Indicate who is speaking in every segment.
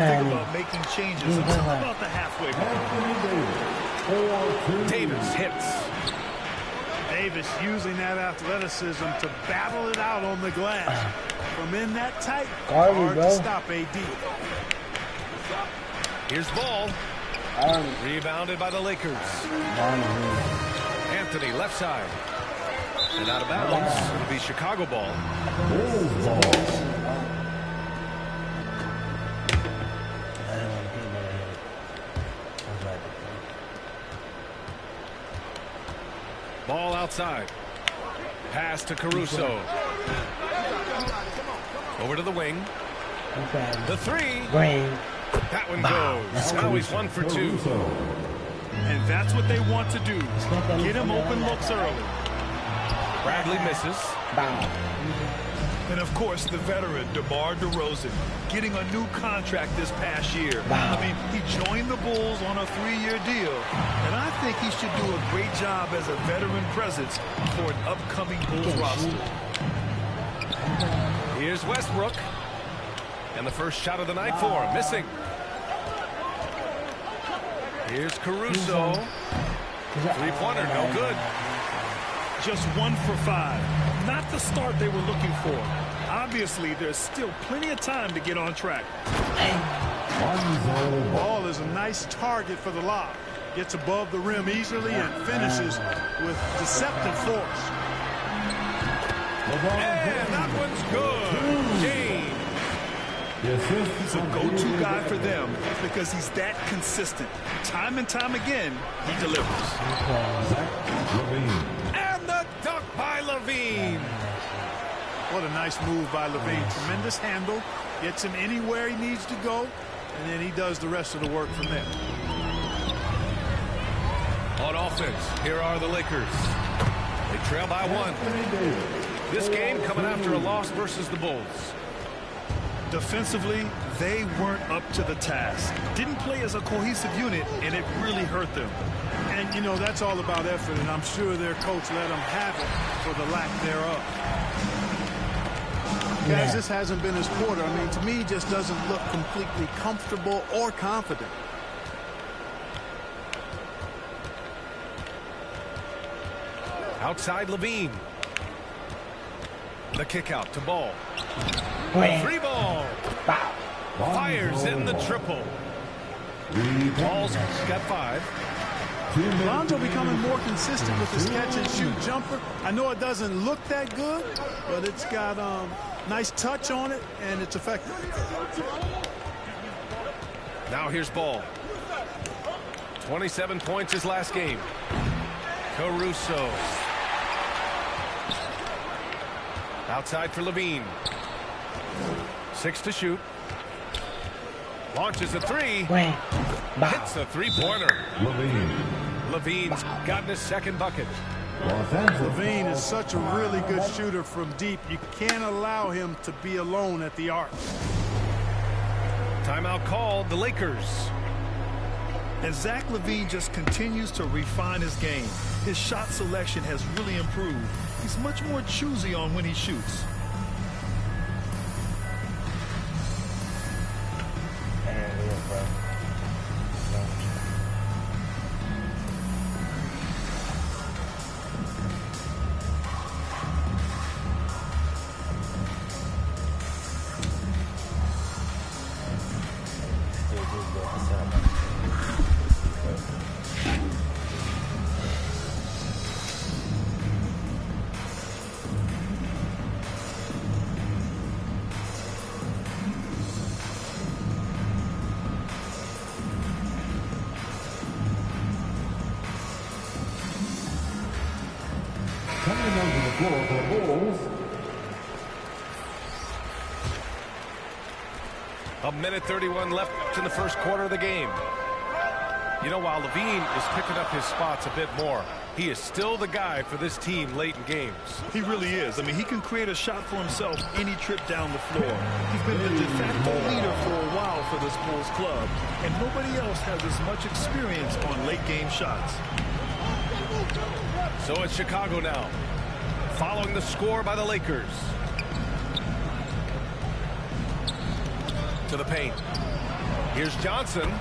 Speaker 1: Think about making changes. It's all about the halfway point.
Speaker 2: Davis hits.
Speaker 1: Davis using that athleticism to battle it out on the glass. From in that tight, hard to stop AD.
Speaker 2: Here's ball. Rebounded by the Lakers. Anthony left side. And out of bounds. It'll be Chicago ball. Ball outside. Pass to Caruso. Over to the wing. The three. That one goes. Now he's 1 for 2.
Speaker 1: And that's what they want to do. Get him open looks early.
Speaker 2: Bradley misses.
Speaker 1: And of course, the veteran, DeMar DeRozan, getting a new contract this past year. I mean, he joined the Bulls on a 3-year deal. And I think he should do a great job as a veteran presence for an upcoming Bulls roster.
Speaker 2: Here's Westbrook. And the first shot of the night for him. Missing. Here's Caruso. Three-pointer, no good.
Speaker 1: Just 1 for 5. Not the start they were looking for. Obviously, there's still plenty of time to get on track. Ball is a nice target for the lob. Gets above the rim easily and finishes with deceptive force.
Speaker 2: And that one's good. James.
Speaker 1: He's a go-to guy for them because he's that consistent. Time and time again, he delivers.
Speaker 2: And the dunk by Levine.
Speaker 1: What a nice move by Levine. Tremendous handle. Gets him anywhere he needs to go, and then he does the rest of the work from there.
Speaker 2: On offense, here are the Lakers. They trail by 1. This game coming after a loss versus the Bulls.
Speaker 1: Defensively, they weren't up to the task. Didn't play as a cohesive unit, and it really hurt them. And, you know, that's all about effort, and I'm sure their coach let them have it for the lack thereof. Guys, this hasn't been his quarter. I mean, to me, he just doesn't look completely comfortable or confident.
Speaker 2: Outside Levine. The kick out to Ball. Free ball. Fires in the triple. Ball's got 5.
Speaker 1: Lonzo becoming more consistent with his catch-and-shoot jumper. I know it doesn't look that good, but it's got nice touch on it, and it's effective.
Speaker 2: Now here's Ball. 27 points his last game. Caruso. Outside for Levine. 6 to shoot. Launches a 3. Hits a three-pointer. Levine's gotten his second bucket.
Speaker 1: Levine is such a really good shooter from deep. You can't allow him to be alone at the arc.
Speaker 2: Timeout called, the Lakers.
Speaker 1: And Zach LaVine just continues to refine his game. His shot selection has really improved. He's much more choosy on when he shoots.
Speaker 2: A minute 31 left in the first quarter of the game. You know, while Levine is picking up his spots a bit more, he is still the guy for this team late in games.
Speaker 1: He really is. I mean, he can create a shot for himself any trip down the floor. He's been the de facto leader for a while for this Bulls club, and nobody else has as much experience on late game shots.
Speaker 2: So it's Chicago now, following the score by the Lakers. To the paint. Here's Johnson.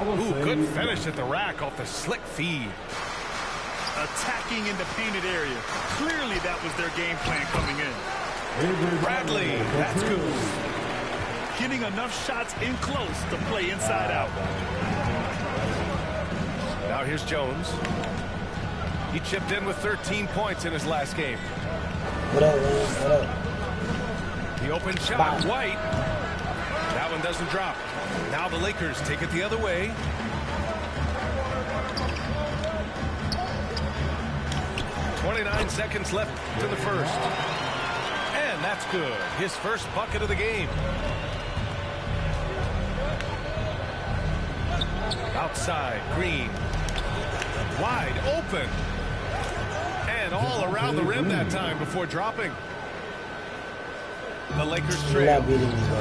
Speaker 2: Ooh, good finish at the rack off the slick feed.
Speaker 1: Attacking in the painted area. Clearly that was their game plan coming in.
Speaker 2: Bradley, that's good.
Speaker 1: Getting enough shots in close to play inside out.
Speaker 2: Now here's Jones. He chipped in with 13 points in his last game.
Speaker 3: What up, man? What up?
Speaker 2: The open shot, White. That one doesn't drop. Now the Lakers take it the other way. .29 seconds left to the first. And that's good. His first bucket of the game. Outside, Green. Wide open. And all around the rim that time before dropping. The Lakers trail.
Speaker 3: I'm not beating you, bro.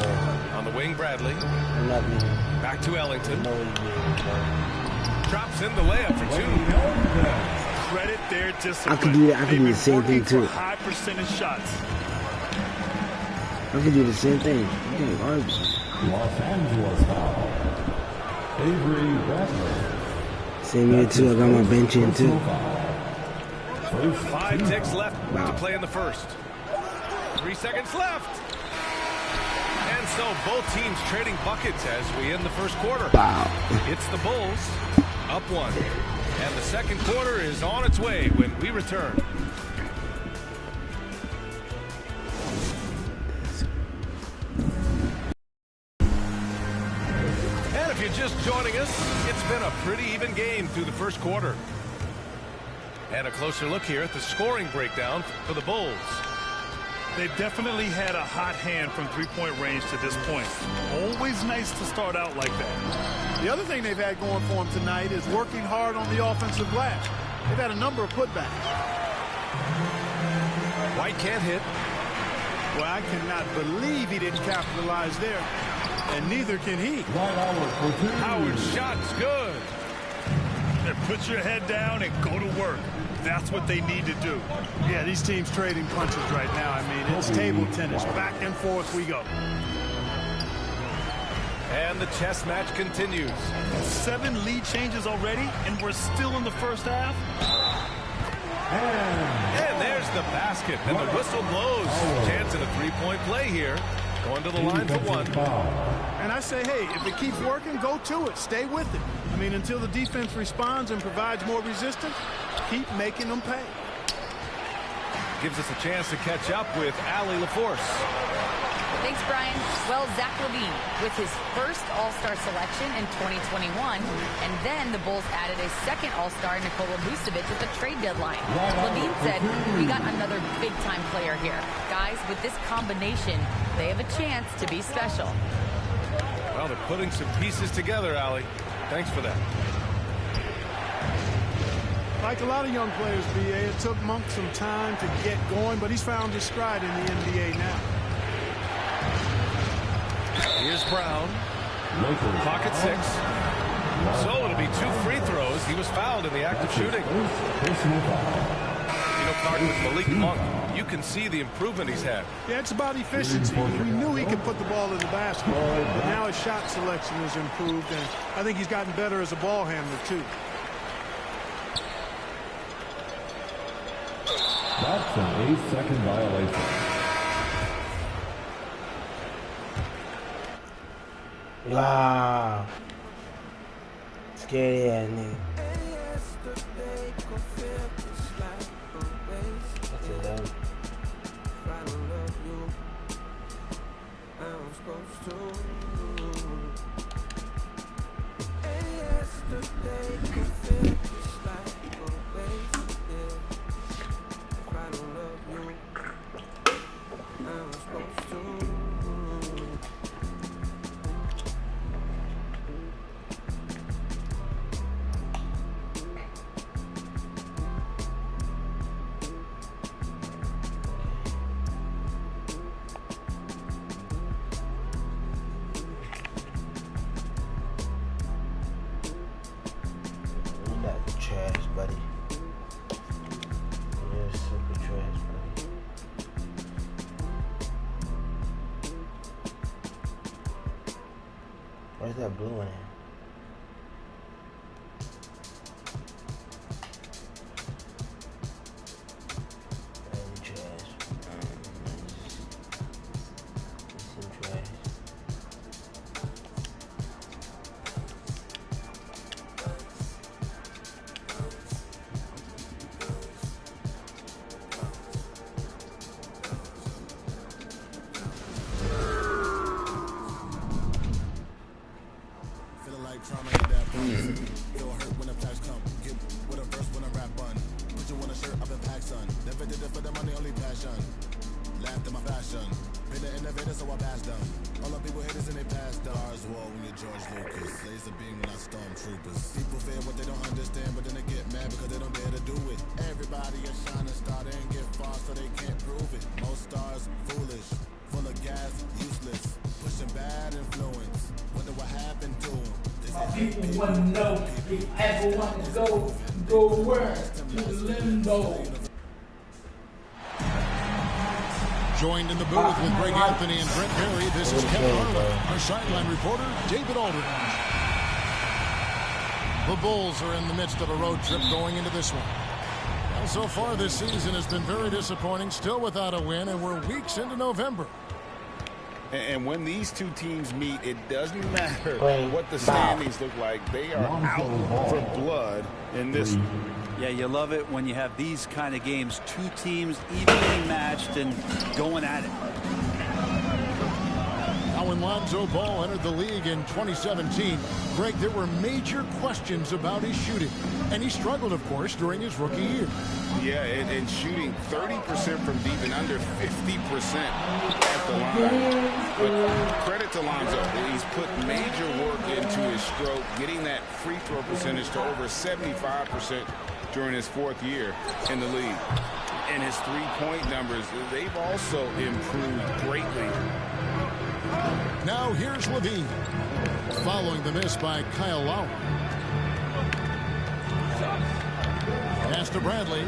Speaker 2: On the wing, Bradley.
Speaker 3: I'm not beating you.
Speaker 2: Back to Ellington.
Speaker 3: No, you beating, bro.
Speaker 2: Drops in the layup for two.
Speaker 1: Credit their discipline.
Speaker 3: I could do that. I could do the same thing too.
Speaker 1: High percentage shots.
Speaker 3: I could do the same thing. You can't argue.
Speaker 4: Los Angeles foul. Avery Bradley.
Speaker 3: Same here too. I got my bench in too.
Speaker 2: 5 ticks left to play in the first. 3 seconds left. And so both teams trading buckets as we end the first quarter.
Speaker 3: Wow.
Speaker 2: It's the Bulls up 1. And the second quarter is on its way when we return. And if you're just joining us, it's been a pretty even game through the first quarter. And a closer look here at the scoring breakdown for the Bulls.
Speaker 1: They've definitely had a hot hand from three-point range to this point. Always nice to start out like that.
Speaker 5: The other thing they've had going for them tonight is working hard on the offensive glass. They've had a number of putbacks.
Speaker 2: White can't hit.
Speaker 5: Well, I cannot believe he didn't capitalize there. And neither can he.
Speaker 2: Howard's shot's good.
Speaker 1: And put your head down and go to work. That's what they need to do.
Speaker 5: Yeah, these teams trading punches right now. I mean, it's table tennis. Back and forth we go.
Speaker 2: And the chess match continues.
Speaker 1: 7 lead changes already, and we're still in the first half.
Speaker 2: And there's the basket. And the whistle blows. Chance at a three-point play here. Going to the line for 1.
Speaker 5: And I say, hey, if it keeps working, go to it. Stay with it. I mean, until the defense responds and provides more resistance, keep making them pay.
Speaker 2: Gives us a chance to catch up with Allie LaForce.
Speaker 6: Thanks, Brian. Well, Zach LaVine with his first All-Star selection in 2021, and then the Bulls added a second All-Star, Nikola Vucevic, at the trade deadline. LaVine said, we got another big-time player here. Guys, with this combination, they have a chance to be special.
Speaker 2: Well, they're putting some pieces together, Allie. Thanks for that.
Speaker 5: Like a lot of young players, B.A., it took Monk some time to get going, but he's found his stride in the NBA now.
Speaker 2: Here's Brown. Clock at 6. So it'll be 2 free throws. He was fouled in the act of shooting. You know, Carton, with Malik Monk, you can see the improvement he's had.
Speaker 5: Yeah, it's about efficiency. We knew he could put the ball in the basket, but now his shot selection has improved, and I think he's gotten better as a ball handler, too.
Speaker 4: That's an 8-second violation.
Speaker 3: Wow. Scary ass nigga. That's it, though. Where's that blue one at?
Speaker 7: People want to know if you ever want to go where? To the limbo.
Speaker 8: Joined in the booth with Greg Anthony and Brent Berry, this is Kevin Harlan. Our sideline reporter, David Aldridge. The Bulls are in the midst of a road trip going into this one. Well, so far this season has been very disappointing, still without a win, and we're weeks into November.
Speaker 9: And when these two teams meet, it doesn't matter what the standings look like. They are out for blood in this.
Speaker 10: Yeah, you love it when you have these kind of games. Two teams evenly matched and going at it.
Speaker 8: Now, when Lonzo Ball entered the league in 2017, Greg, there were major questions about his shooting. And he struggled, of course, during his rookie year.
Speaker 9: Yeah, and shooting 30% from deep and under 50% at the line. But credit to Lonzo. He's put major work into his stroke, getting that free throw percentage to over 75% during his fourth year in the league. And his three-point numbers, they've also improved greatly.
Speaker 8: Now here's Levine, following the miss by Kyle Lowry. Pass to Bradley.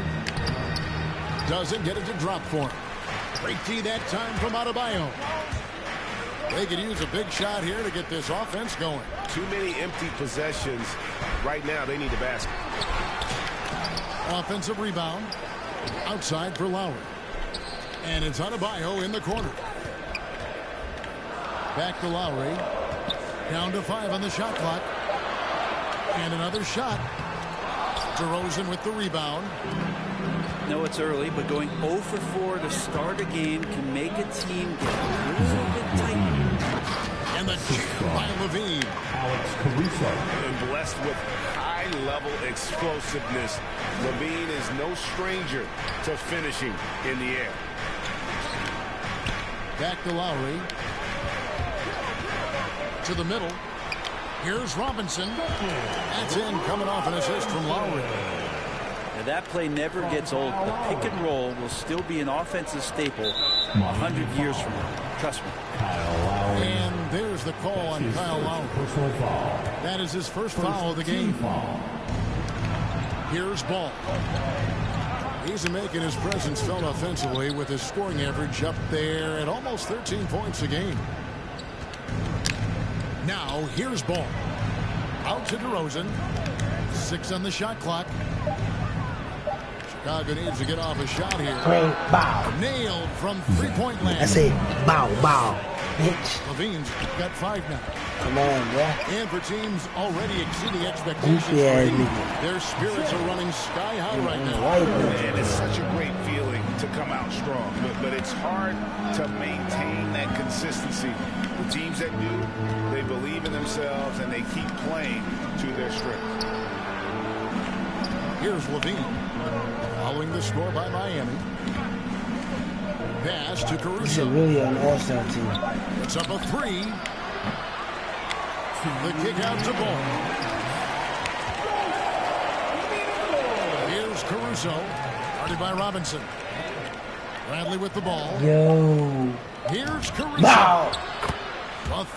Speaker 8: Doesn't get it to drop for him. Great D that time from Adebayo. They could use a big shot here to get this offense going.
Speaker 2: Too many empty possessions. Right now, they need a basket.
Speaker 8: Offensive rebound. Outside for Lowry. And it's Adebayo in the corner. Back to Lowry. Down to 5 on the shot clock. And another shot. DeRozan with the rebound.
Speaker 10: No, it's early, but going 0 for 4 to start a game can make a team get a little bit tight.
Speaker 8: And the jam by Levine.
Speaker 4: Alex Caruso.
Speaker 9: And blessed with high-level explosiveness. Levine is no stranger to finishing in the air.
Speaker 8: Back to Lowry. To the middle. Here's Robinson. That's in, coming off an assist from Lowry.
Speaker 10: Now that play never gets old. The pick and roll will still be an offensive staple 100 years from now. Trust me.
Speaker 8: And there's the call on Kyle Lowry. That is his first foul of the game. Here's Ball. He's making his presence felt offensively with his scoring average up there at almost 13 points a game. Now, here's Ball. Out to DeRozan. 6 on the shot clock. Chicago needs to get off a shot here.
Speaker 3: Bang, bow.
Speaker 8: Nailed from three-point land.
Speaker 3: I say bow, bow, bitch.
Speaker 8: Levine's got 5 now.
Speaker 3: Come on, bro.
Speaker 8: And for teams already exceeding expectations, their spirits are running sky high right now.
Speaker 9: And it's such a great feeling to come out strong, but it's hard to maintain that consistency. The teams that do, they believe in themselves and they keep playing to their strength.
Speaker 8: Here's Levine, following the score by Miami. Pass to Caruso.
Speaker 3: This is really an all-star team.
Speaker 8: It's up a 3. The kick out to Ball. Here's Caruso, guarded by Robinson. Bradley with the ball.
Speaker 3: Yo.
Speaker 8: Here's Caruso.
Speaker 3: Bow.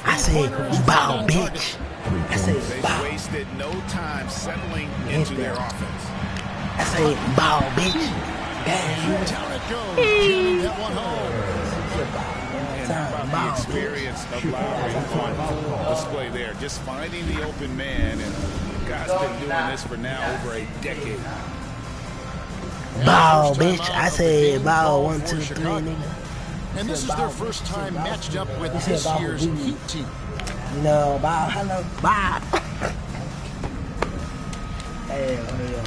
Speaker 3: I say bow, bitch. I say bow.
Speaker 9: They wasted no time settling into their offense.
Speaker 3: I say bow, bitch. Damn.
Speaker 8: Down it goes. Jamming that one home.
Speaker 9: And how about the experience of Lowry on display there? Just finding the open man, and the guy's been doing this for now over a decade.
Speaker 3: Ball, bitch. I said ball 1, 2, 3, nigga.
Speaker 8: And this is their first time matched up with this year's Heat team.
Speaker 3: You know, ball, hello, ball. Hey, man.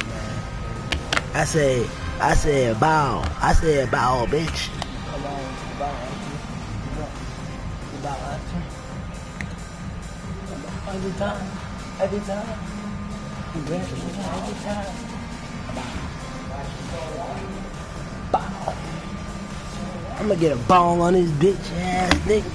Speaker 3: I said ball. I said ball, bitch. Come on, ball, every time. Every time. I'm gonna get a ball on this bitch ass nigga.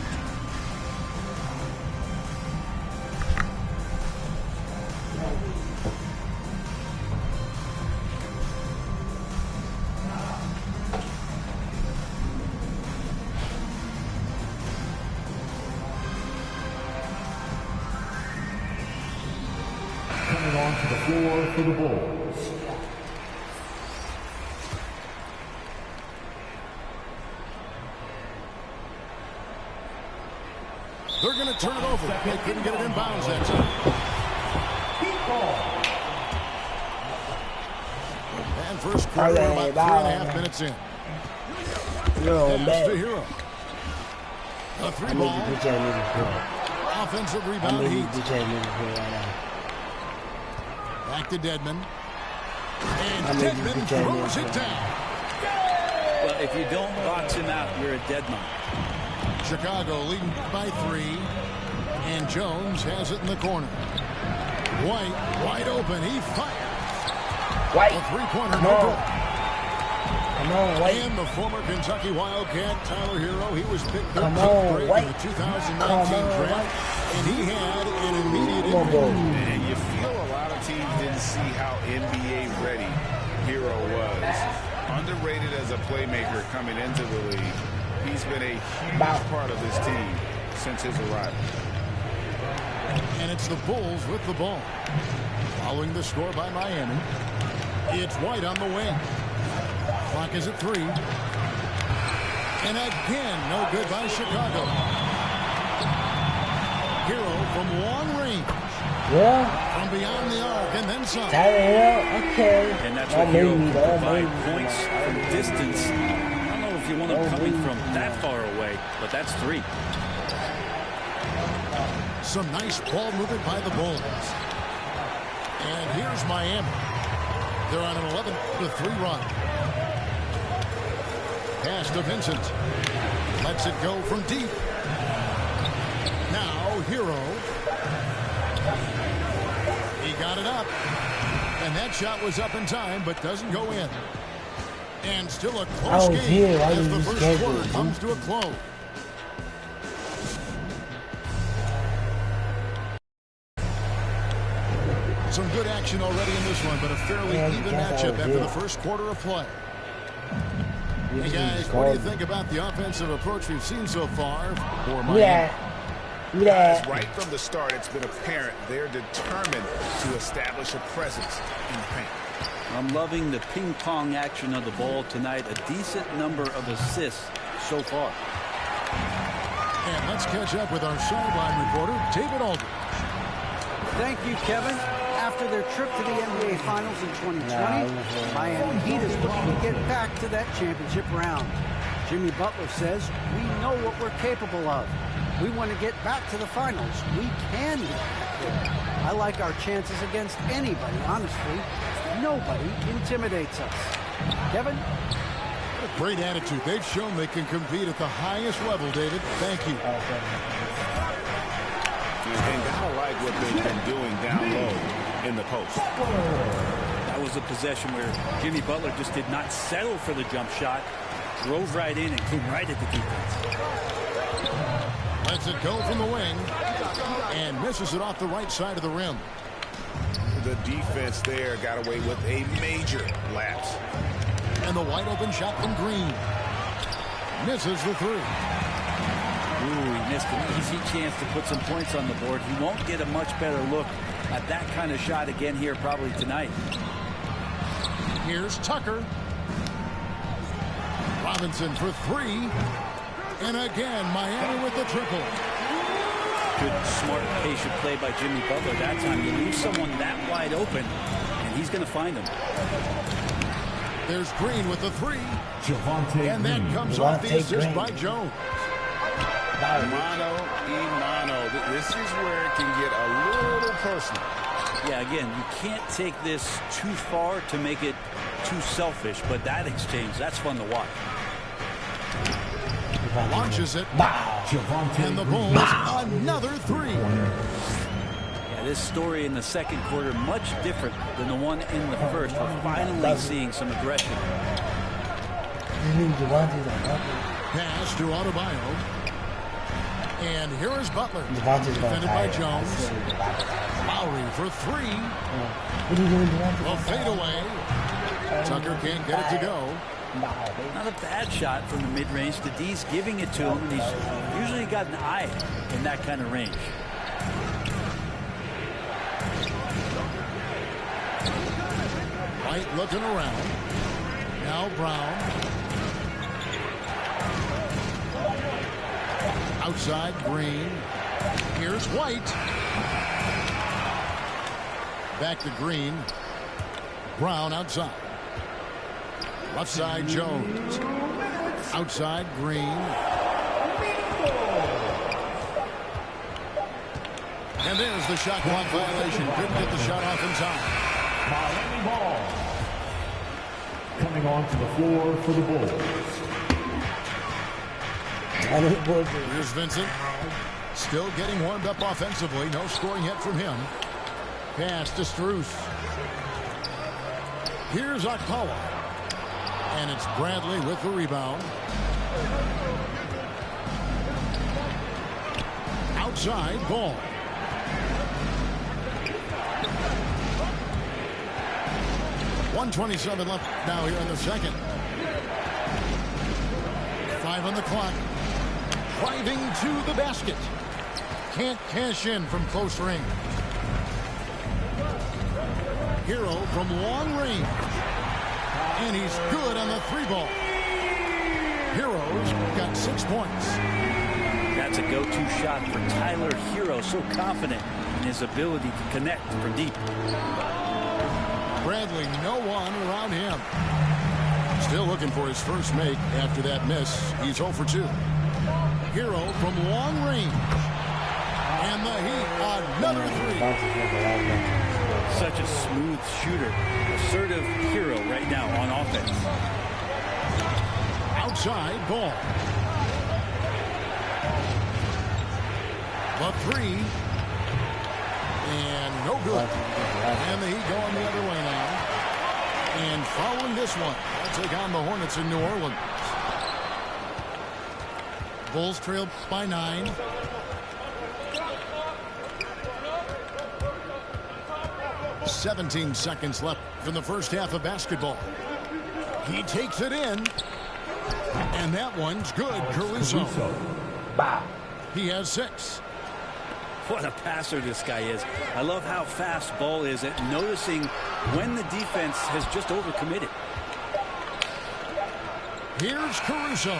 Speaker 4: Coming onto the floor for the Bulls.
Speaker 8: They're going to turn it over. They couldn't get it in bounds that time. And first quarter, about 3.5 minutes in. Pass to Hero. A 3-ball. Offensive rebound Heat. Back to Dedmon. And Dedmon throws it down.
Speaker 10: Well, if you don't box him out, you're a dead man.
Speaker 8: Chicago leading by 3. And Jones has it in the corner. White, wide open. He fires.
Speaker 3: White.
Speaker 8: A three-pointer.
Speaker 3: Come on. Come on, White.
Speaker 8: And the former Kentucky Wildcat, Tyler Hero, he was picked up
Speaker 3: Come on,
Speaker 8: in
Speaker 3: White.
Speaker 8: the 2019 draft. And he had an immediate impact.
Speaker 9: And you feel a lot of teams didn't see how NBA ready Hero was. Underrated as a playmaker coming into the league. He's been a huge part of this team since his arrival.
Speaker 8: And it's the Bulls with the ball. Following the score by Miami. It's White on the wing. Clock is at 3. And again, no good by Chicago. Hero from long range.
Speaker 3: Yeah.
Speaker 8: From beyond the arc and then some.
Speaker 3: Okay.
Speaker 10: And that's what Hero can provide points from distance. I don't know if you want him coming from that far away, but that's 3.
Speaker 8: Some nice ball movement by the Bulls. And here's Miami. They're on an 11-3 run. Pass to Vincent. Lets it go from deep. Now Hero. He got it up. And that shot was up in time, but doesn't go in. And still a close game as the first quarter comes to a close. Some good action already in this one, but a fairly even matchup after the first quarter of play. Hey guys, what do you think about the offensive approach we've seen so far for Miami?
Speaker 9: Guys, right from the start, it's been apparent they're determined to establish a presence in the paint.
Speaker 10: I'm loving the ping-pong action of the ball tonight. A decent number of assists so far.
Speaker 8: And let's catch up with our sideline reporter, David Aldridge.
Speaker 11: Thank you, Kevin. After their trip to the NBA Finals in 2020, Miami Heat is looking to get back to that championship round. Jimmy Butler says, we know what we're capable of. We want to get back to the finals. We can get back there. I like our chances against anybody, honestly. Nobody intimidates us. Kevin?
Speaker 8: Great attitude. They've shown they can compete at the highest level, David. Thank you.
Speaker 9: And gotta like what they've been doing down low in the post.
Speaker 10: That was a possession where Jimmy Butler just did not settle for the jump shot. Drove right in and came right at the defense.
Speaker 8: Lets it go from the wing. And misses it off the right side of the rim.
Speaker 9: The defense there got away with a major lapse.
Speaker 8: And the wide open shot from Green. Misses the 3.
Speaker 10: Ooh, he missed an easy chance to put some points on the board. He won't get a much better look at that kind of shot again here probably tonight.
Speaker 8: Here's Tucker. Robinson for 3. And again, Miami with the triple.
Speaker 10: Good, smart, patient play by Jimmy Butler. That time you leave someone that wide open, and he's going to find him.
Speaker 8: There's Green with the three. And that comes off the assist by Jones.
Speaker 9: Mano y mano. This is where it can get a little personal.
Speaker 10: Yeah, again, you can't take this too far to make it too selfish, but that exchange, that's fun to watch.
Speaker 8: Launches it. And the Bulls, another three.
Speaker 10: Yeah, this story in the second quarter, much different than the one in the first. We're finally seeing some aggression.
Speaker 8: Pass to Adebayo. And here is Butler. Defended by Jones. Lowry for three. A fadeaway. Tucker can't get it to go.
Speaker 10: Not a bad shot from the mid-range. The D's giving it to him, and he's usually got an eye in that kind of range.
Speaker 8: White looking around. Now Brown. Outside Green. Here's White. Back to Green. Brown outside. Left side Jones. Outside Green. And there's the shot clock violation. Couldn't get the shot off in time.
Speaker 4: Miami ball. Coming onto the floor for the Bulls.
Speaker 8: Here's Vincent. Still getting warmed up offensively. No scoring yet from him. Pass to Strus. Here's Akpala. And it's Bradley with the rebound. Outside Ball. .127 left now here in the second. 5 on the clock. Driving to the basket. Can't cash in from close range. Hero from long range. And he's good on the three ball. Hero's got 6 points.
Speaker 10: That's a go-to shot for Tyler Hero. So confident in his ability to connect from deep.
Speaker 8: Bradley, no one around him. Still looking for his first make after that miss. He's 0 for 2. Hero from long range. And the Heat, another three.
Speaker 10: Such a smooth shooter. Assertive Hero right now on offense.
Speaker 8: Outside Ball. The three. And no good. And the Heat going the other way now. And following this one, they'll take on the Hornets in New Orleans. Bulls trail by 9. .17 seconds left from the first half of basketball. He takes it in. And that one's good. Caruso. He has 6.
Speaker 10: What a passer this guy is. I love how fast Ball is at noticing when the defense has just overcommitted.
Speaker 8: Here's Caruso.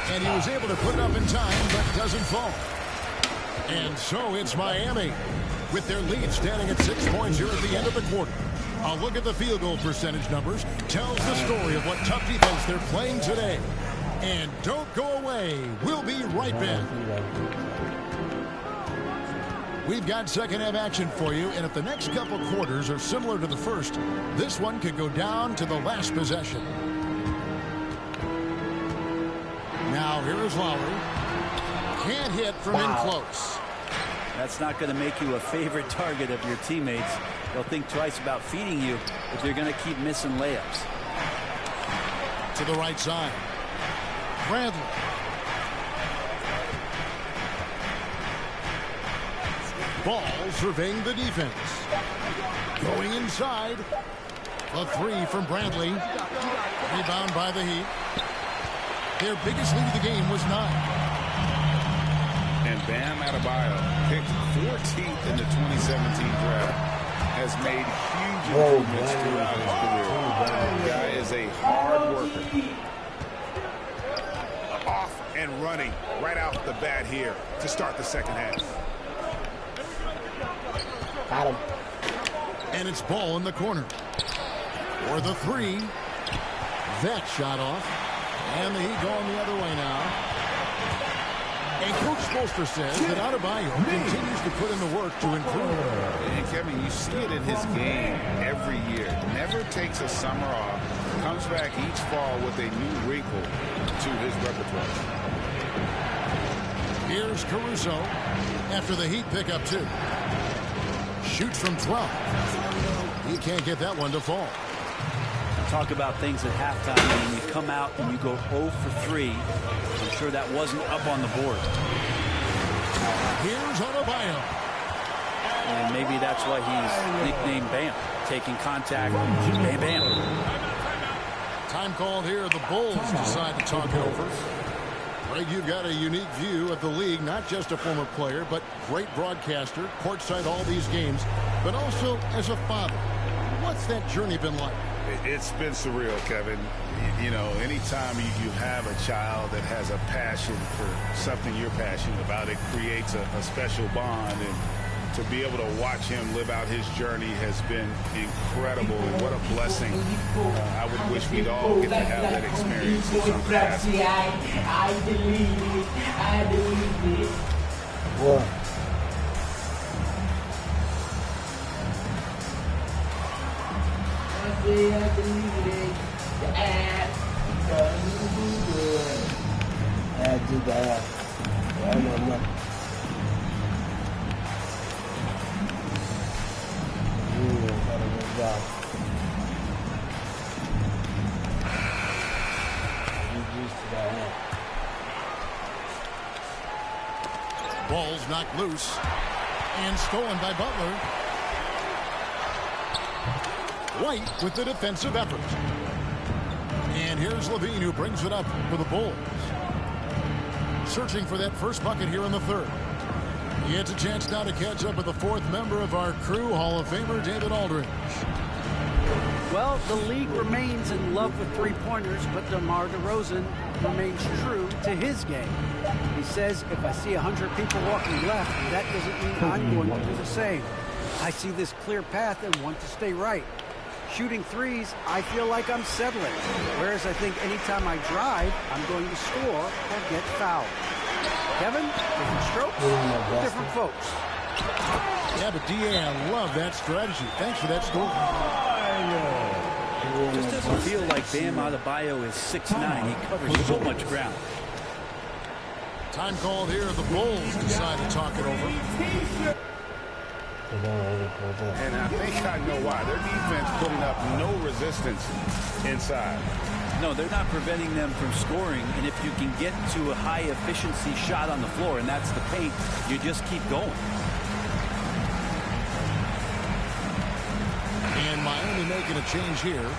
Speaker 8: And he was able to put it up in time, but doesn't fall. And so it's Miami with their lead standing at 6 points here at the end of the quarter. A look at the field goal percentage numbers tells the story of what tough defense they're playing today. And don't go away. We'll be right back. We've got second half action for you, and if the next couple quarters are similar to the first, this one could go down to the last possession. Now here is Lowry. Can't hit from in close.
Speaker 10: That's not going to make you a favorite target of your teammates. They'll think twice about feeding you if they're going to keep missing layups.
Speaker 8: To the right side. Bradley. Ball surveying the defense. Going inside. A three from Bradley. Rebound by the Heat. Their biggest lead of the game was 9.
Speaker 9: And Bam Adebayo, picked 14th in the 2017 draft, has made huge improvements throughout his career. The guy is a hard worker. Off and running right out the bat here to start the second half.
Speaker 3: Got him.
Speaker 8: And it's ball in the corner. For the three. That shot off. And the Heat going the other way now. And Coach Spoelstra says that Adebayo continues to put in the work to improve.
Speaker 9: And Kevin, you see it in his game every year. Never takes a summer off. Comes back each fall with a new wrinkle to his repertoire.
Speaker 8: Here's Caruso after the Heat pick up 2. Shoots from 12. He can't get that one to fall.
Speaker 10: Talk about things at halftime. When you come out and you go 0 for 3, I'm sure that wasn't up on the board.
Speaker 8: Here's Adebayo.
Speaker 10: And maybe that's why he's nicknamed Bam. Taking contact, bam, bam.
Speaker 8: Time called here. The Bulls decide to talk it over. Greg, you've got a unique view of the league, not just a former player, but great broadcaster, courtside all these games, but also as a father. What's that journey been like?
Speaker 9: It's been surreal, Kevin. You know, anytime you have a child that has a passion for something you're passionate about, it creates a special bond. And to be able to watch him live out his journey has been incredible. And what a blessing. I would wish we'd all get to have that experience.
Speaker 7: I believe it. I believe it.
Speaker 3: What?
Speaker 7: I believe it. The ad doesn't do good.
Speaker 3: Ad do bad. I know nothing. Got a good job.
Speaker 8: Ball's knocked loose and stolen by Butler. White with the defensive effort. And here's Levine, who brings it up for the Bulls. Searching for that first bucket here in the third. He gets a chance now to catch up with the fourth member of our crew, Hall of Famer David Aldridge.
Speaker 11: Well, the league remains in love with three-pointers, but DeMar DeRozan remains true to his game. He says, if I see 100 people walking left, that doesn't mean I'm going to do the same. I see this clear path and want to stay right. Shooting threes, I feel like I'm settling. Whereas I think anytime I drive, I'm going to score or get fouled. Kevin, different strokes, different folks.
Speaker 8: Yeah, but D.A., I love that strategy. Thanks for that score.
Speaker 10: Just doesn't feel like Bam Adebayo is 6'9". He covers so much ground.
Speaker 8: Time called here. The Bulls decide to talk it over.
Speaker 9: And I think I know why. Their defense putting up no resistance inside.
Speaker 10: No, they're not preventing them from scoring. And if you can get to a high-efficiency shot on the floor, and that's the paint, you just keep going.
Speaker 8: And Miami making a change here.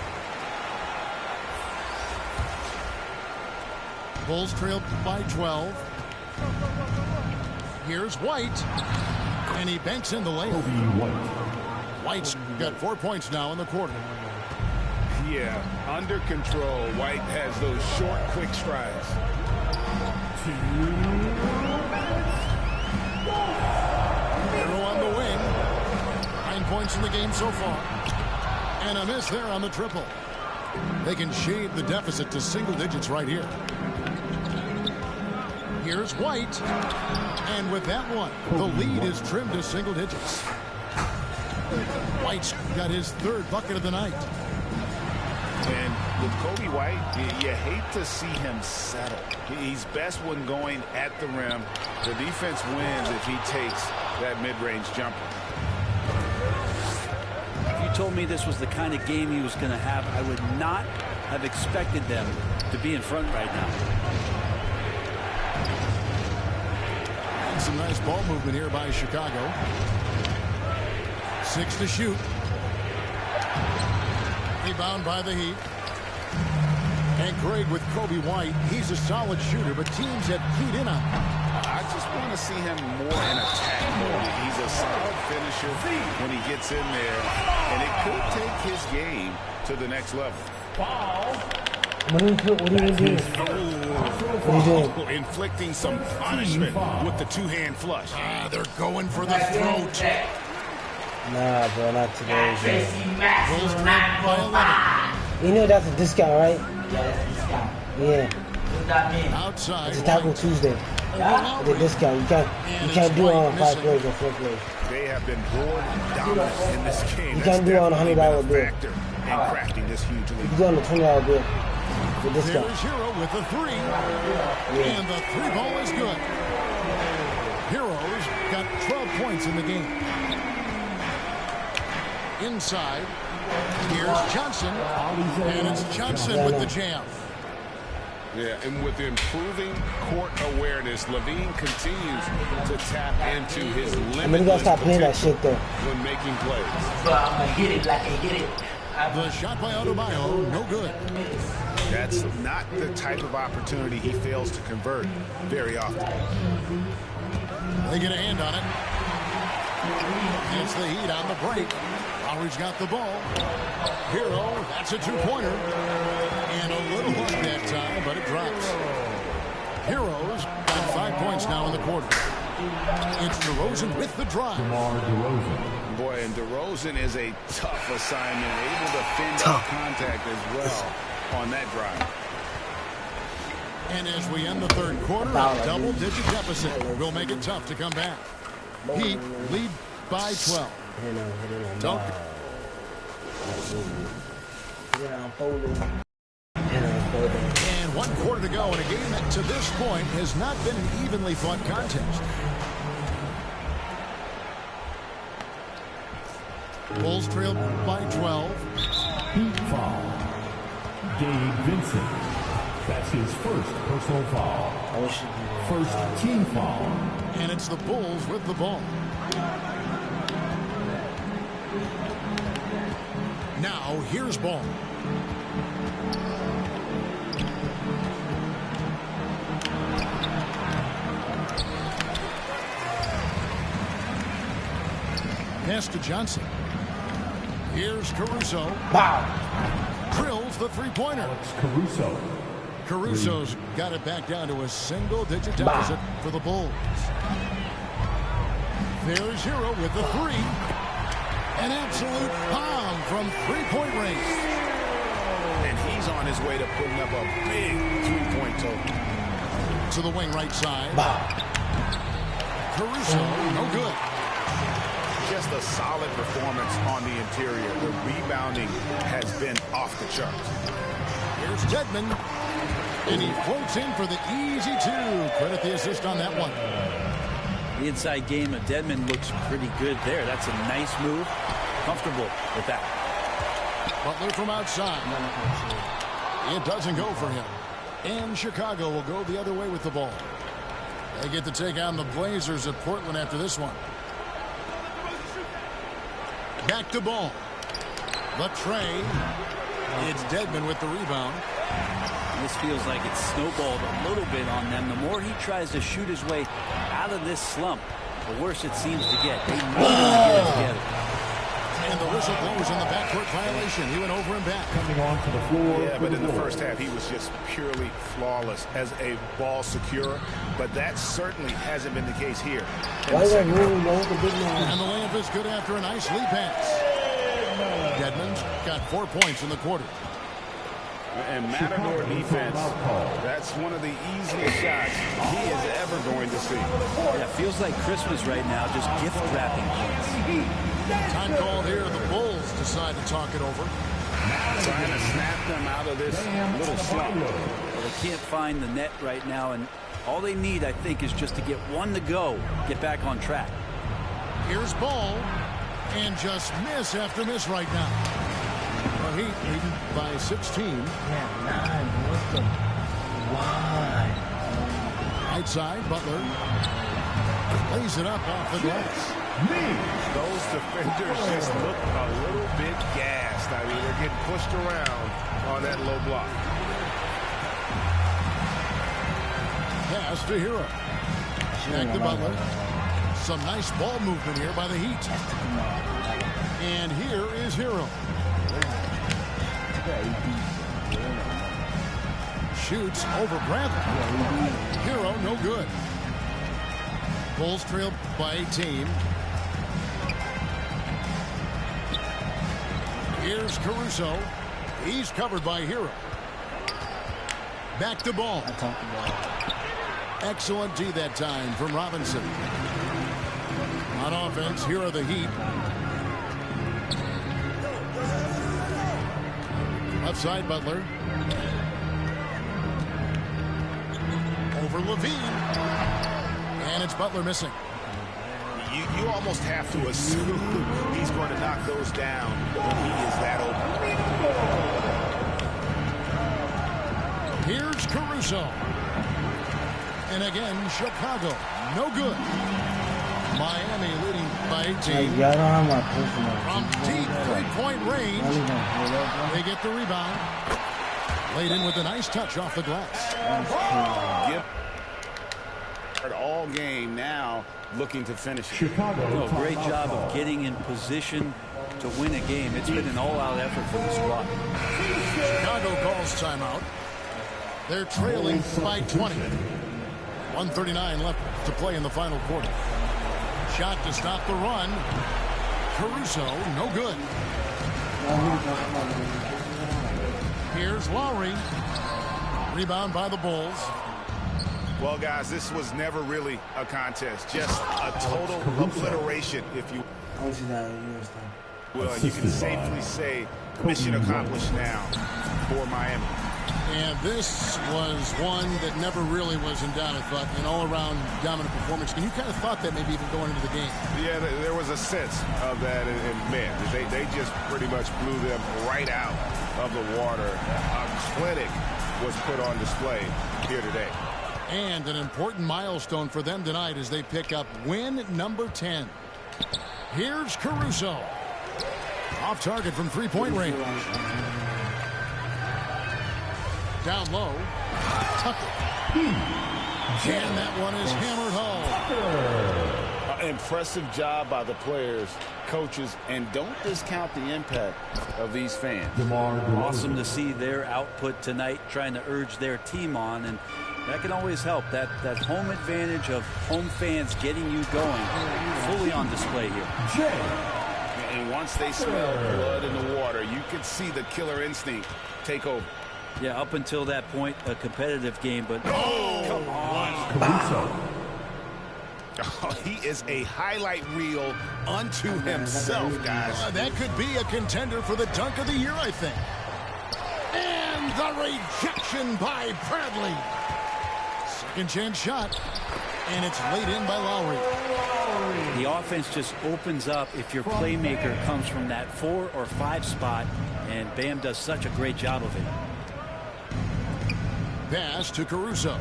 Speaker 8: Bulls trail by 12. Here's White. And he banks in the layup. White's got 4 points now in the quarter.
Speaker 9: Yeah, under control. White has those short, quick strides.
Speaker 8: Hero on the wing. 9 points in the game so far. And a miss there on the triple. They can shade the deficit to single digits right here. Here's White. And with that one, the lead is trimmed to single digits. White's got his third bucket of the night.
Speaker 9: And with Kobe White, you hate to see him settle. He's best when going at the rim. The defense wins if he takes that mid-range jumper.
Speaker 10: If you told me this was the kind of game he was going to have, I would not have expected them to be in front right now.
Speaker 8: And some nice ball movement here by Chicago. 6 to shoot. Rebound by the Heat. And Greg, with Kobe White, he's a solid shooter, but teams have keyed in on him.
Speaker 9: I just want to see him more in attack mode. He's a solid finisher when he gets in there, and it could take his game to the next level.
Speaker 3: What are you doing?
Speaker 9: Inflicting some punishment with the two-hand flush.
Speaker 8: They're going for the throat.
Speaker 3: Nah, bro, not today.
Speaker 8: Bulls trapped by 11.
Speaker 3: You know that's a discount, right? Yeah.
Speaker 8: Outside.
Speaker 3: It's a Taco Tuesday. It's a discount. You can't do it on 5 plays or 4 plays.
Speaker 9: They have been board dominant in this game.
Speaker 3: You can't do it on a $100 bill.
Speaker 9: Factor in crafting this huge lead.
Speaker 3: You can do it on a $20 bill. It's a discount.
Speaker 8: There's Hero with the 3. And the 3-ball is good. Heroes got 12 points in the game. Inside, here's Johnson, and it's Johnson with the jam.
Speaker 9: Yeah, and with improving court awareness, Levine continues to tap into his limitless
Speaker 3: you gotta stop playing that shit, though.
Speaker 9: when making plays.
Speaker 7: So I'm gonna hit it like I hit it.
Speaker 8: The shot by Adebayo, no good.
Speaker 9: That's not the type of opportunity he fails to convert very often.
Speaker 8: They get a hand on it. It's the Heat on the break. Lowry's got the ball. Hero, that's a 2-pointer. And a little hook that time, but it drops. Heroes got 5 points now in the quarter. It's DeRozan with the drive.
Speaker 9: Boy, and DeRozan is a tough assignment, able to fend off contact as well on that drive.
Speaker 8: And as we end the third quarter, a double-digit deficit will make it tough to come back. Heat lead by 12. Dunk. And 1 quarter to go in a game that to this point has not been an evenly fought contest. Bulls trail by 12.
Speaker 4: Heat foul. Gabe Vincent. That's his first personal foul. First team foul.
Speaker 8: And it's the Bulls with the ball. Now here's ball. Pass to Johnson. Here's Caruso.
Speaker 3: Wow.
Speaker 8: Drills the 3-pointer.
Speaker 4: Caruso.
Speaker 8: Caruso's got it back down to a single-digit deficit for the Bulls. There's Hero with the 3. An absolute bomb from 3-point range.
Speaker 9: And he's on his way to putting up a big 3-point total.
Speaker 8: To the wing right side. Caruso, no good.
Speaker 9: Just a solid performance on the interior. The rebounding has been off the charts.
Speaker 8: Here's Dedmon. And he floats in for the easy 2. Credit the assist on that one.
Speaker 10: The inside game of Dedmon looks pretty good there. That's a nice move. Comfortable with that.
Speaker 8: Butler from outside. It doesn't go for him. And Chicago will go the other way with the ball. They get to take on the Blazers at Portland after this one. Back to ball. The tray. It's Dedmon with the rebound.
Speaker 10: This feels like it's snowballed a little bit on them. The more he tries to shoot his way out of this slump, the worse it seems to get. They need to get it together.
Speaker 8: And the whistle blows on the backcourt violation. He went over and back.
Speaker 4: Coming onto the floor.
Speaker 9: Yeah, but in the first half, he was just purely flawless as a ball securer. But that certainly hasn't been the case here.
Speaker 3: Why is that moving,
Speaker 8: And the layup is good after a nice lead pass. Dedmon's got 4 points in the quarter.
Speaker 9: And Matador defense, that's one of the easiest shots he is ever going to see.
Speaker 10: Yeah, it feels like Christmas right now, just gift wrapping points.
Speaker 8: Time called here. The Bulls decide to talk it over.
Speaker 9: Trying to snap them out of this little slump.
Speaker 10: Well, they can't find the net right now, and all they need, I think, is just to get one to go, get back on track.
Speaker 8: Here's ball, and just miss after miss right now. The Heat leading by 16. Right side, Butler lays it up off the glass.
Speaker 9: Those defenders just look a little bit gassed. I mean, they're getting pushed around on that low block.
Speaker 8: Pass to Hero. Back to Butler. Some nice ball movement here by the Heat. And here is Hero. shoots over Bradley. Hero, no good. Bulls trail by 18. Here's Caruso. He's covered by Hero. Back to ball. Excellent D that time from Robinson. On offense, here are the Heat. Left side, Butler. Over Levine. And it's Butler missing.
Speaker 9: You almost have to assume he's going to knock those down when he is that open.
Speaker 8: Here's Caruso. And again, Chicago. No good. Miami leading by 18. From deep three-point range, they get the rebound. Laid in with a nice touch off the glass.
Speaker 9: Yep. All game now looking to finish.
Speaker 10: Chicago. Great job of getting in position to win a game. It's been an all-out effort for the squad.
Speaker 8: Chicago calls timeout. They're trailing by 20. 1:39 left to play in the final quarter. Shot to stop the run. Caruso, no good. Here's Lowry. Rebound by the Bulls.
Speaker 9: Well, guys, this was never really a contest. Just a total obliteration, if you will. And you can safely say mission accomplished now for Miami.
Speaker 8: And this was one that never really was in doubt, I thought. An all-around dominant performance. And you kind of thought that maybe even going into the game.
Speaker 9: Yeah, there was a sense of that. And man, they just pretty much blew them right out of the water. A clinic was put on display here today.
Speaker 8: And an important milestone for them tonight as they pick up win number 10. Here's Caruso. Off target from three-point range. Down low. Tucker. And that one is hammered home.
Speaker 9: Impressive job by the players, coaches, and don't discount the impact of these fans.
Speaker 10: Awesome to see their output tonight, trying to urge their team on, and that can always help. That home advantage of home fans getting you going, fully on display here.
Speaker 9: And once they smell blood in the water, you can see the killer instinct take over.
Speaker 10: Yeah, up until that point, a competitive game, but come on.
Speaker 9: Oh, he is a highlight reel unto himself, guys.
Speaker 8: That could be a contender for the dunk of the year, I think. And the rejection by Bradley. Second chance shot. And it's laid in by Lowry.
Speaker 10: The offense just opens up if your playmaker comes from that 4 or 5 spot, and Bam does such a great job of it.
Speaker 8: Pass to Caruso.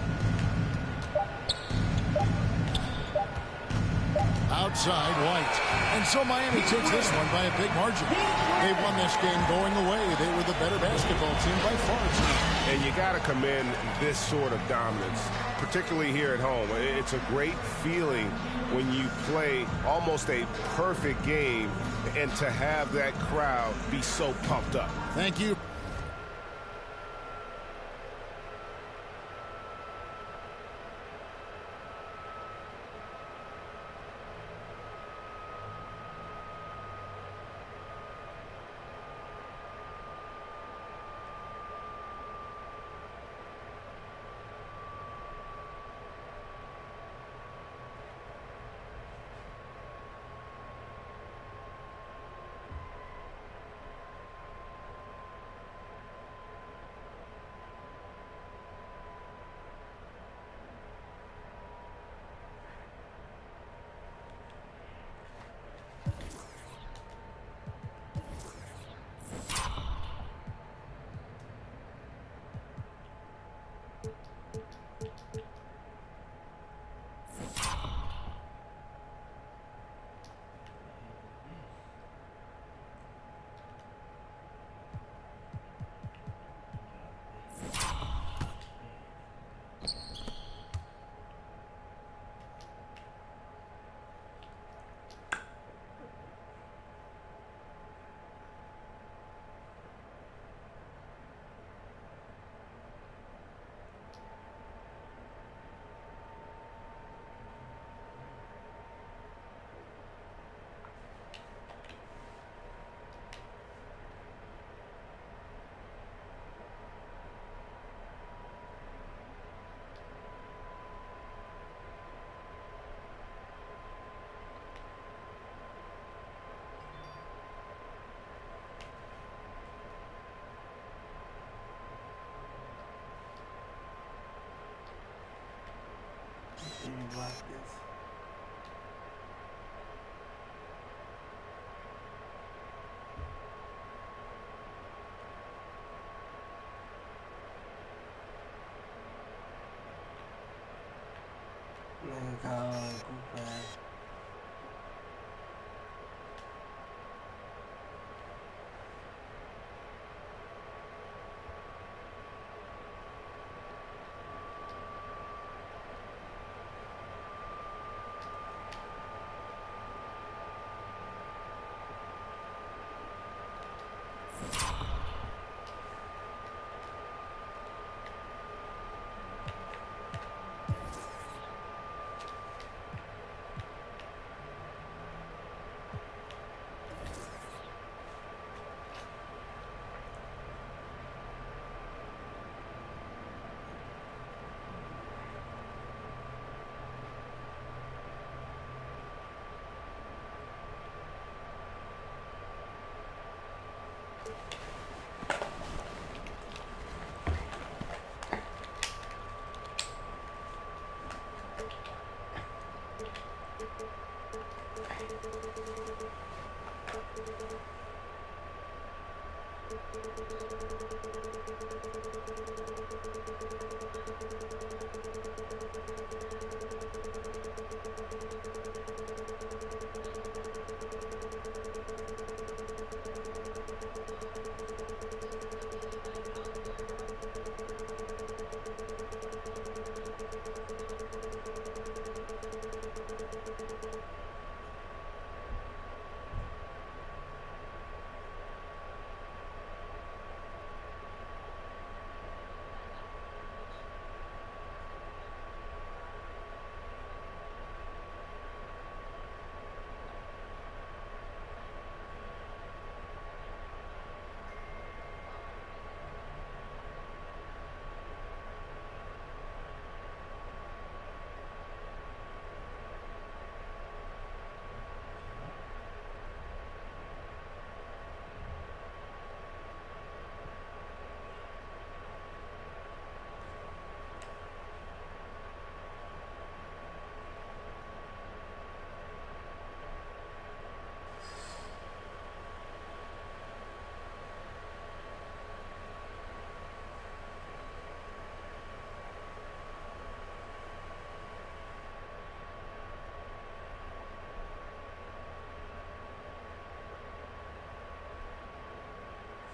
Speaker 8: Outside White. And so Miami takes this one by a big margin. They won this game going away. They were the better basketball team by far tonight.
Speaker 9: And you got to commend this sort of dominance, particularly here at home. It's a great feeling when you play almost a perfect game and to have that crowd be so pumped up.
Speaker 8: Thank you.
Speaker 3: can't block this. Look how goofy.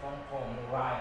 Speaker 3: Phone call, Mariah.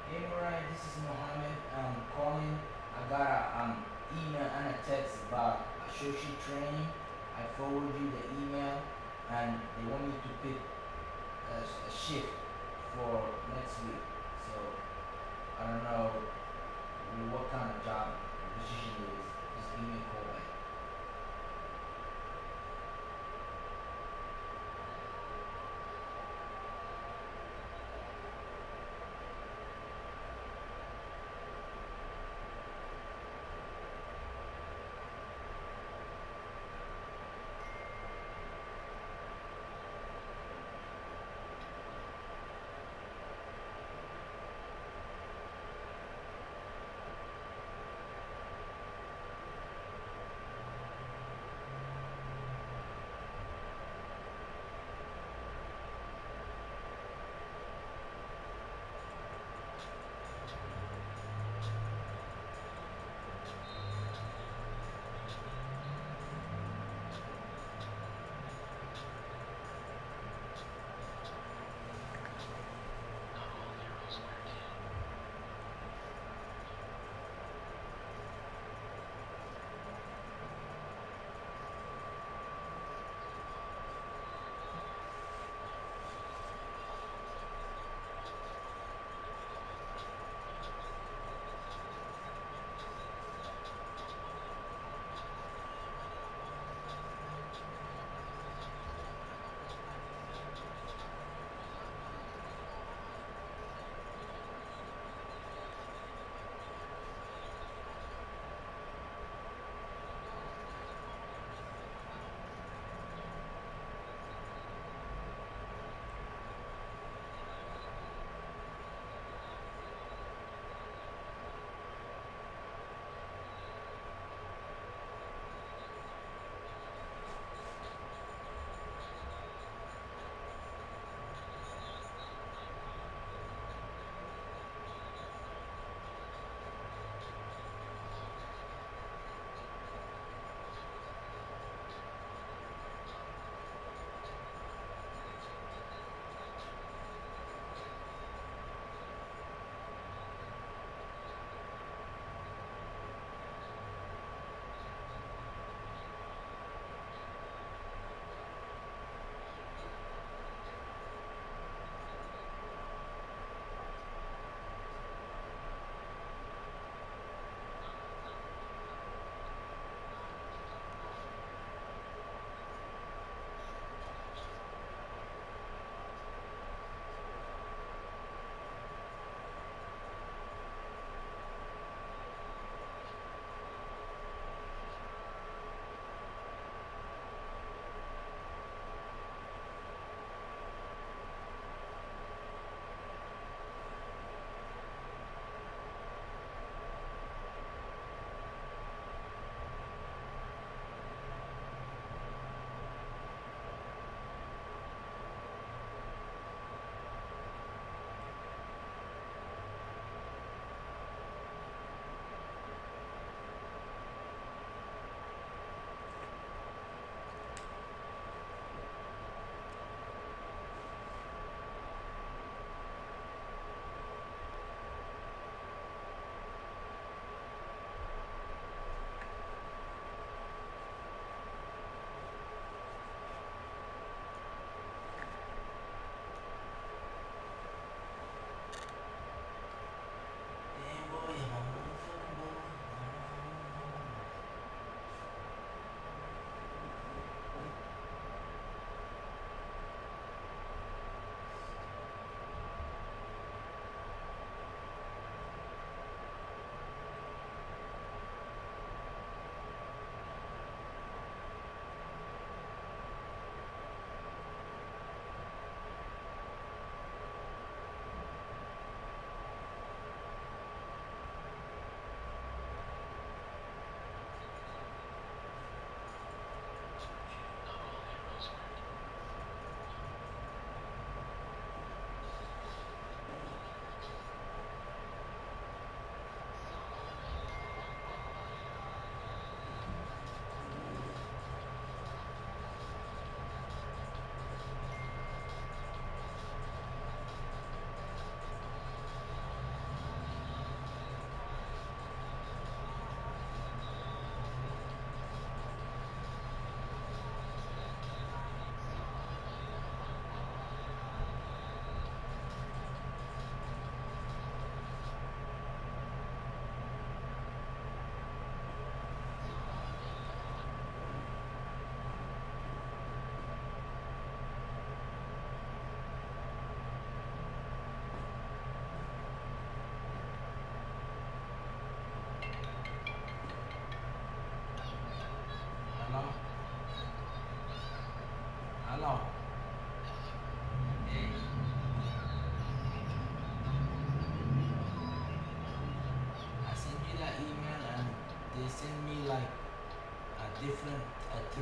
Speaker 3: Hey Mariah, this is Mohammed. Calling. I got a email and a text about associate training. I forward you the email, and they want me to pick a shift for next week. So I don't know what kind of job position it is. Just give me a call back.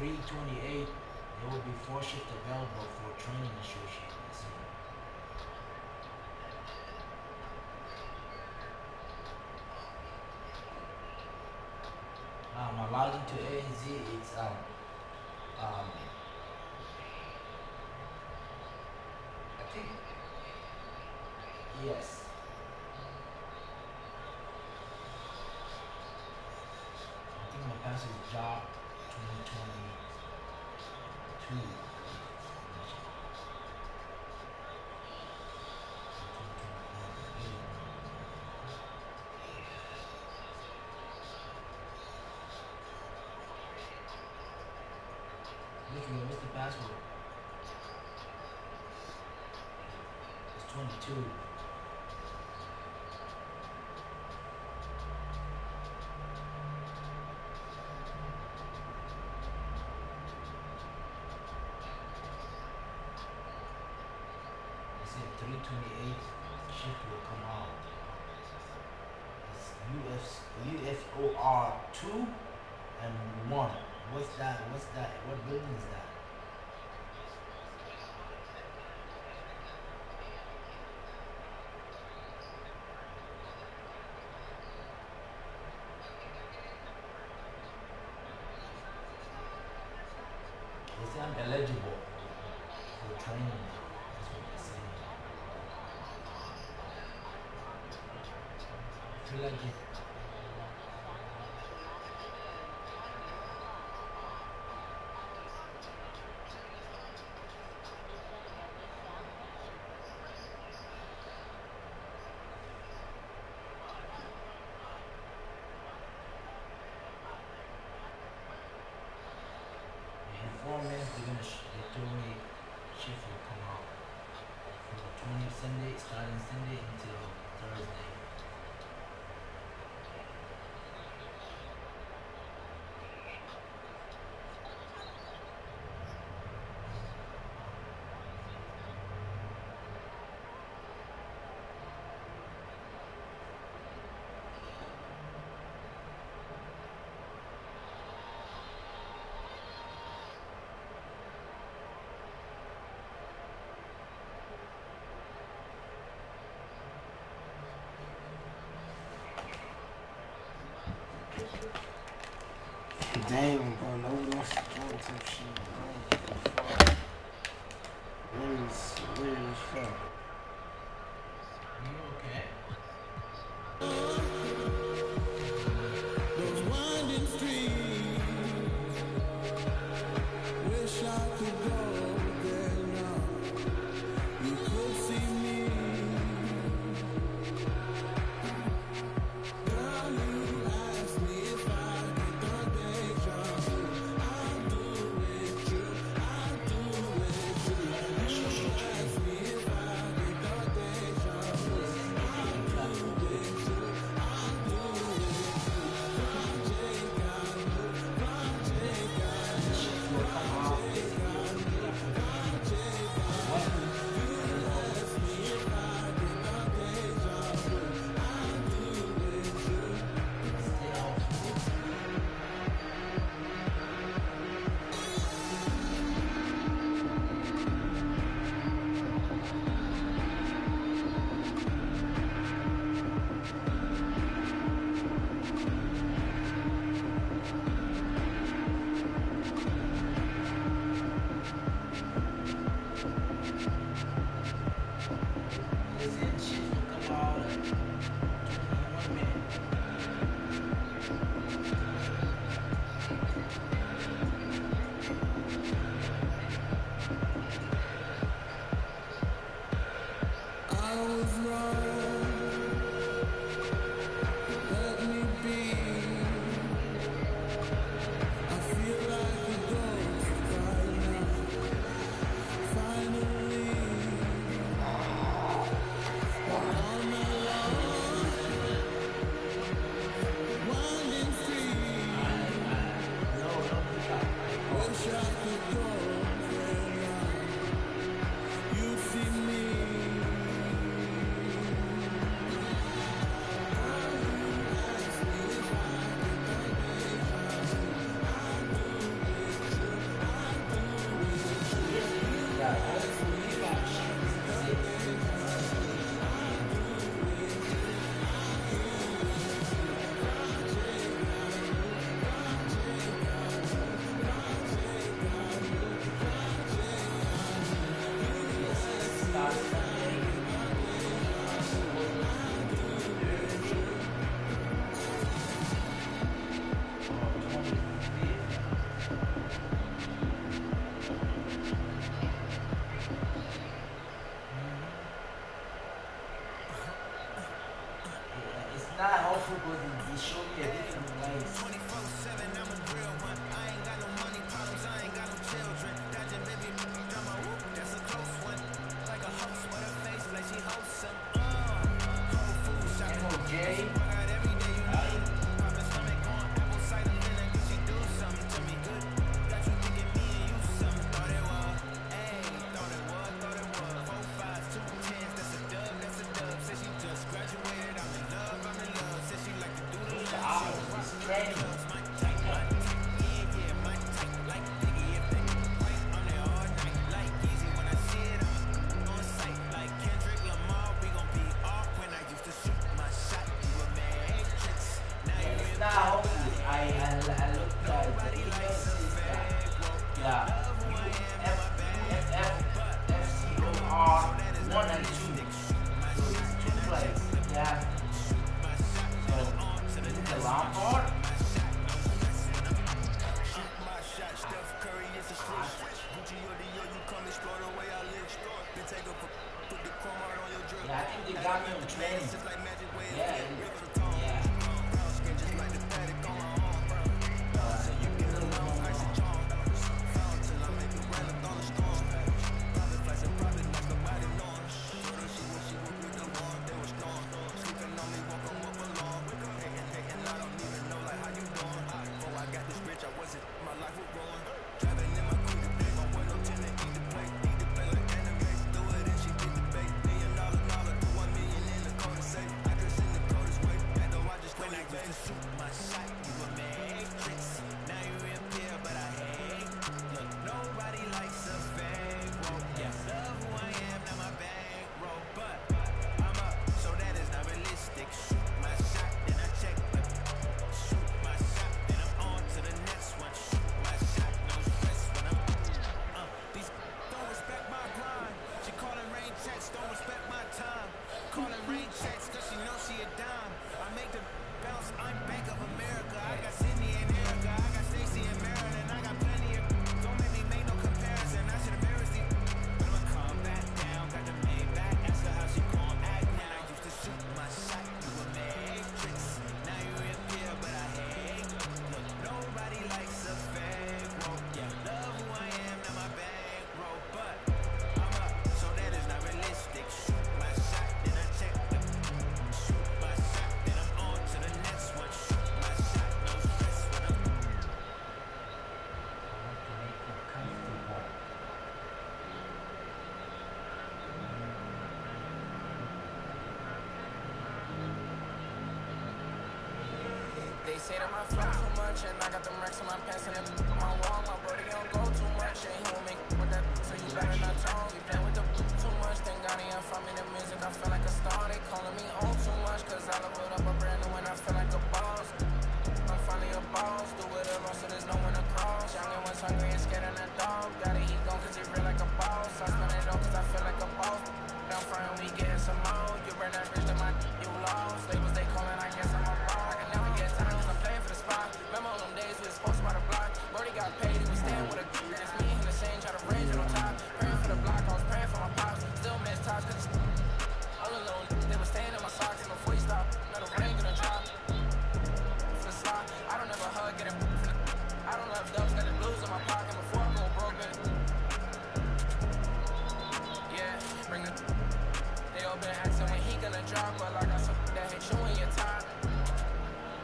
Speaker 3: 328. There will be 4 shifts available for training associate. I log into ANZ. It's I think yes. I think my password is job 2022. What's the password? It's 22. It said 328 shift will come out. It's UFOR 2 and 1. What's that? What's that? What building is that? They say I'm eligible for training. That's what they say. I feel like it. In 4 minutes, they told me shift will come out from the 20th Sunday, starting Sunday until Thursday.
Speaker 12: Damn, bro, no one wants to join some shit, bro. Weird as fuck.
Speaker 3: You okay?
Speaker 13: Those winding streets, wish I could go there now. You could see me. Girl, you asked me if I could do deja vu. I do it true, I do it true. You asked me if I
Speaker 3: It's not hopeful, but it showed me a different ways.
Speaker 13: 24/7, I'm a real one. I ain't got no money problems, I ain't got no children. Dodging baby drama, whoop, that's a close one. Like a host with a face like she hosts some. Whole food shopping.
Speaker 3: MJ.
Speaker 13: Workout every day, you know. Poppin' stomach on apple cider vinegar, she do something to me good. Got you thinking me and you something. Thought it was, ayy, thought it was. 4 5s, 2 10s, that's a dub, that's a dub. Said she just graduated, I'm in love. Said she like to do the love.
Speaker 3: One and two. So it's 2 plays. Yeah. So this is the long part. Yeah, I think they got me on training. Yeah.
Speaker 13: They say that my flow too much, and I got them racks on my pants and my wall. My body don't go too much, and he won't make with that, so you better not talk. You play with the too much, thank God he ain't from me the music. I feel like a star, they calling me on too much, cause I leveled up a brand new and I feel like a boss. I'm finally a boss, do it alone so there's no one to cross. Young and was hungry and scared of the dog. Gotta eat gone cause he real like a boss. I spend it on cause I feel like a boss. I'm front, we getting some more. You burn that bridge to my, you lost. Labels they calling, I guess I'm a boss. I can never get time cause I'm playing for the spot. Remember all them days we was supposed to buy the block. Brody got paid, he was staying with a just me and the same, try to raise it on top. Praying for the block, I was praying for my pops. Still miss tops cause it's all alone. They were staying in my socks and before you stop, let the rain gonna drop. For the slot, I don't ever hug, get it. I don't love dubs, got the blues in my pocket before I go broke it. Yeah, bring the. They all been asking when he gonna drop, but like I said, that hit you in your top.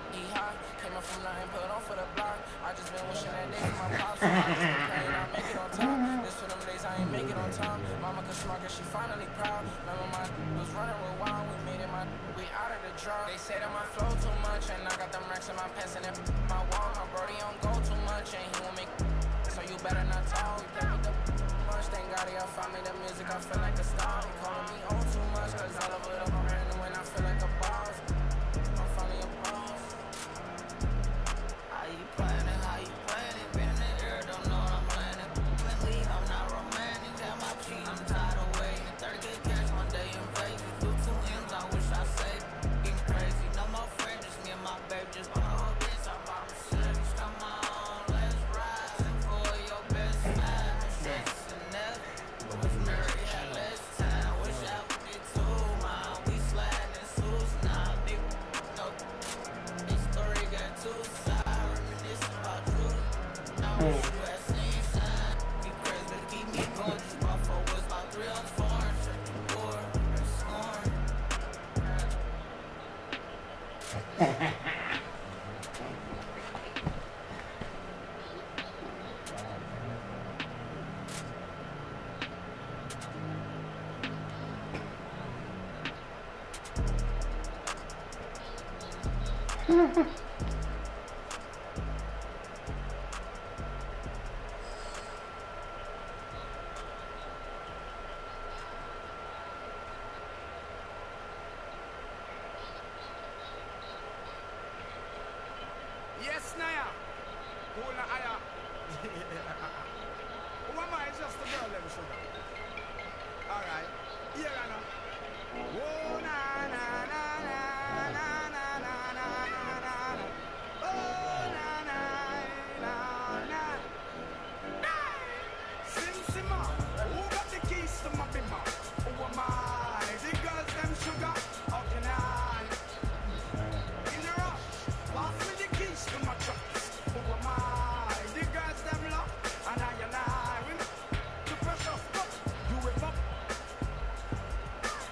Speaker 13: He hot, came up from nothing, put on for the block. I just been wishing that day for my pops. I just been praying I'll make it on top. This for them days I ain't make it on time. Mama could smart cause she finally proud. Remember my was running real wild, we made it we out of the drop. They say that my flow too much, and I got them racks in my pants and my wall. My brody don't go too much, and he won't make so you better not talk. We play with the much, thank God he found me the music, I feel like a star. He calling me on too much, cause I love it up, I'm brand new and I feel like a boss. I'm finally a boss.
Speaker 14: How you playing it, how you playing it? Been in the air, don't know what I'm playing it. I'm not romantic, got my cheat, I'm tired of waiting. 30 days
Speaker 15: Yes, Naya. Hold on, Aya. Who am I? It's just a girl, let me show you. All right. Here, Anna. Oh, na, na, na, na, na, na, na, na, na, na. Oh, na, na, na, na. Sim, Sima. Who got the keys to my bimmer? Who am I? The girls, them sugar. How can I? In the rush. Pass me the keys to my trucks. Who am I? The girls them lock, and I win. The pressure stop, you whip up.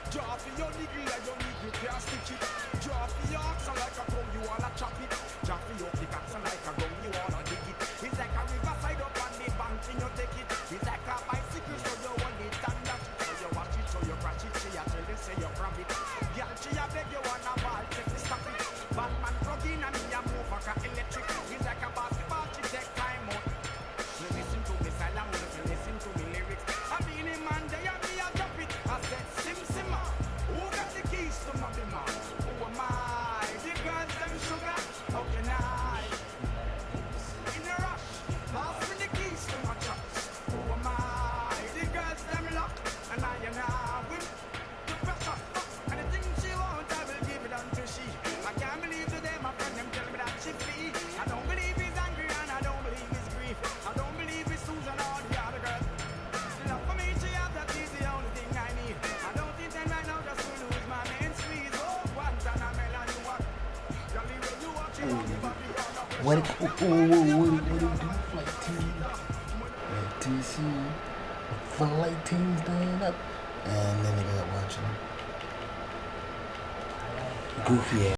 Speaker 15: Drop in your nigga, I don't need you can't stitch it. Drop in your oxen like a gun, you wanna chop it. Drop in your pickaxe like a gun, you wanna dig it. It's like a riverside up on the bank, and you take it. It's like a bicycle, so you want it and that. So you watch it, so you crash it, she a tell you, say you grab it. Girl, she a beg you wanna ball, take it, stop it. Batman plug in and me a move like a electric. It's like a basketball, she take time out. You listen to me silent, you listen to me lyrics. I mean him and they and me a drop it. I said Sim Simma, who got the keys to my bimmer? Who am I? The girls them sugar, how can I? In a rush, pass me the keys to my trucks. Who am I? The girls them lock, and I win. The pressure stop, anything she wants I will give it unto she. I can't believe today my friend them tell me that she flee. I don't believe he's angry and I don't believe he's grief. I don't believe it's Susan or the other girl. Love for me, she have that is the only thing I need. I don't intend right now just to lose my main squeeze. Oh, Guantanamela, you what? You watch it on the body on the
Speaker 12: What do you do, flight team? TC, flight team stand up. And then they got watching. Goofy ass.